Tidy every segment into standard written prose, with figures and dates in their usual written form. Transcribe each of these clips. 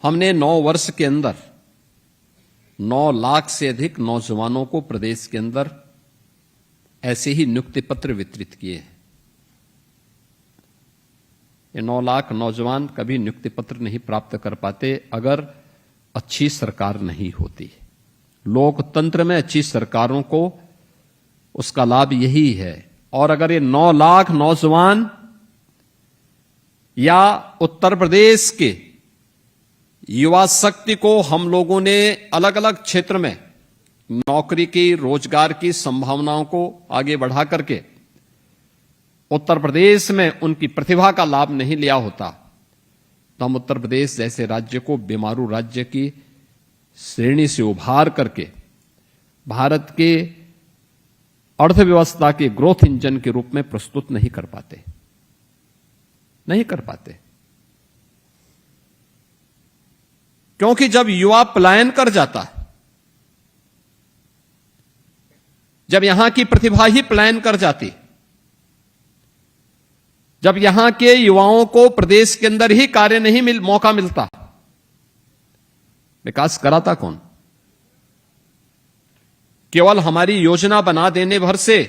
हमने 9 वर्ष के अंदर 9 लाख से अधिक नौजवानों को प्रदेश के अंदर ऐसे ही नियुक्ति पत्र वितरित किए हैं। ये 9 लाख नौजवान कभी नियुक्ति पत्र नहीं प्राप्त कर पाते अगर अच्छी सरकार नहीं होती। लोकतंत्र में अच्छी सरकारों को उसका लाभ यही है। और अगर ये 9 लाख नौजवान या उत्तर प्रदेश के युवा शक्ति को हम लोगों ने अलग अलग क्षेत्र में नौकरी की, रोजगार की संभावनाओं को आगे बढ़ा करके उत्तर प्रदेश में उनकी प्रतिभा का लाभ नहीं लिया होता, तो हम उत्तर प्रदेश जैसे राज्य को बीमारू राज्य की श्रेणी से उभार करके भारत के अर्थव्यवस्था के ग्रोथ इंजन के रूप में प्रस्तुत नहीं कर पाते। क्योंकि जब युवा पलायन कर जाता है, जब यहां की प्रतिभा ही पलायन कर जाती, जब यहां के युवाओं को प्रदेश के अंदर ही कार्य नहीं मौका मिलता, विकास कराता कौन? केवल हमारी योजना बना देने भर से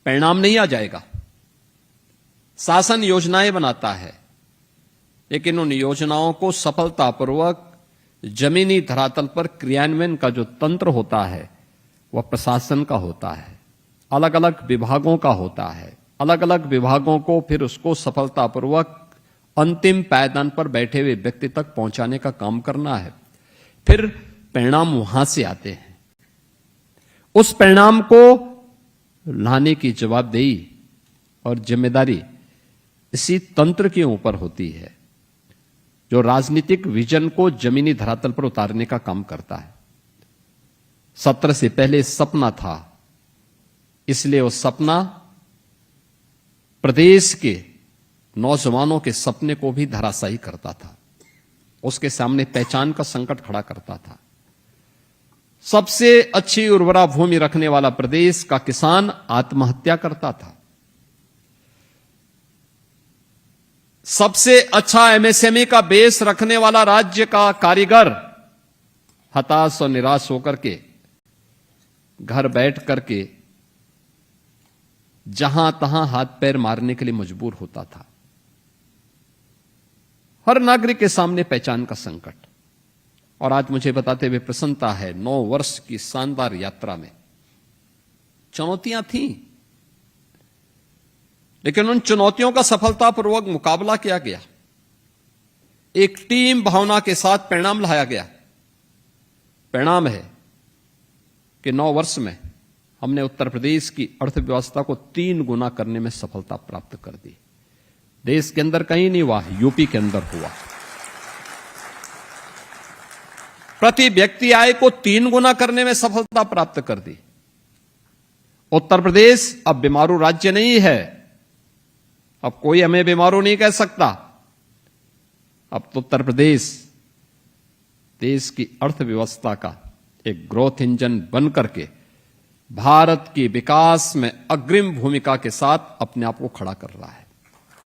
परिणाम नहीं आ जाएगा। शासन योजनाएं बनाता है, लेकिन उन योजनाओं को सफलतापूर्वक जमीनी धरातल पर क्रियान्वयन का जो तंत्र होता है वह प्रशासन का होता है, अलग अलग विभागों का होता है। अलग अलग विभागों को फिर उसको सफलतापूर्वक अंतिम पायदान पर बैठे हुए व्यक्ति तक पहुंचाने का काम करना है। फिर परिणाम वहां से आते हैं। उस परिणाम को लाने की जवाबदेही और जिम्मेदारी इसी तंत्र के ऊपर होती है, जो राजनीतिक विजन को जमीनी धरातल पर उतारने का काम करता है। 17 से पहले सपना था, इसलिए वो सपना प्रदेश के नौजवानों के सपने को भी धराशायी करता था, उसके सामने पहचान का संकट खड़ा करता था। सबसे अच्छी उर्वरा भूमि रखने वाला प्रदेश का किसान आत्महत्या करता था। सबसे अच्छा एमएसएमई का बेस रखने वाला राज्य का कारीगर हताश और निराश होकर के घर बैठ करके जहां तहां हाथ पैर मारने के लिए मजबूर होता था। हर नागरिक के सामने पहचान का संकट। और आज मुझे बताते हुए प्रसन्नता है, 9 वर्ष की शानदार यात्रा में चुनौतियां थीं, लेकिन उन चुनौतियों का सफलतापूर्वक मुकाबला किया गया। एक टीम भावना के साथ परिणाम लाया गया। परिणाम है कि 9 वर्ष में हमने उत्तर प्रदेश की अर्थव्यवस्था को 3 गुना करने में सफलता प्राप्त कर दी। देश के अंदर कहीं नहीं हुआ, यूपी के अंदर हुआ। प्रति व्यक्ति आय को 3 गुना करने में सफलता प्राप्त कर दी। उत्तर प्रदेश अब बीमारू राज्य नहीं है। अब कोई हमें बीमारू नहीं कह सकता। अब तो उत्तर प्रदेश देश की अर्थव्यवस्था का एक ग्रोथ इंजन बन करके भारत की विकास में अग्रिम भूमिका के साथ अपने आप को खड़ा कर रहा है।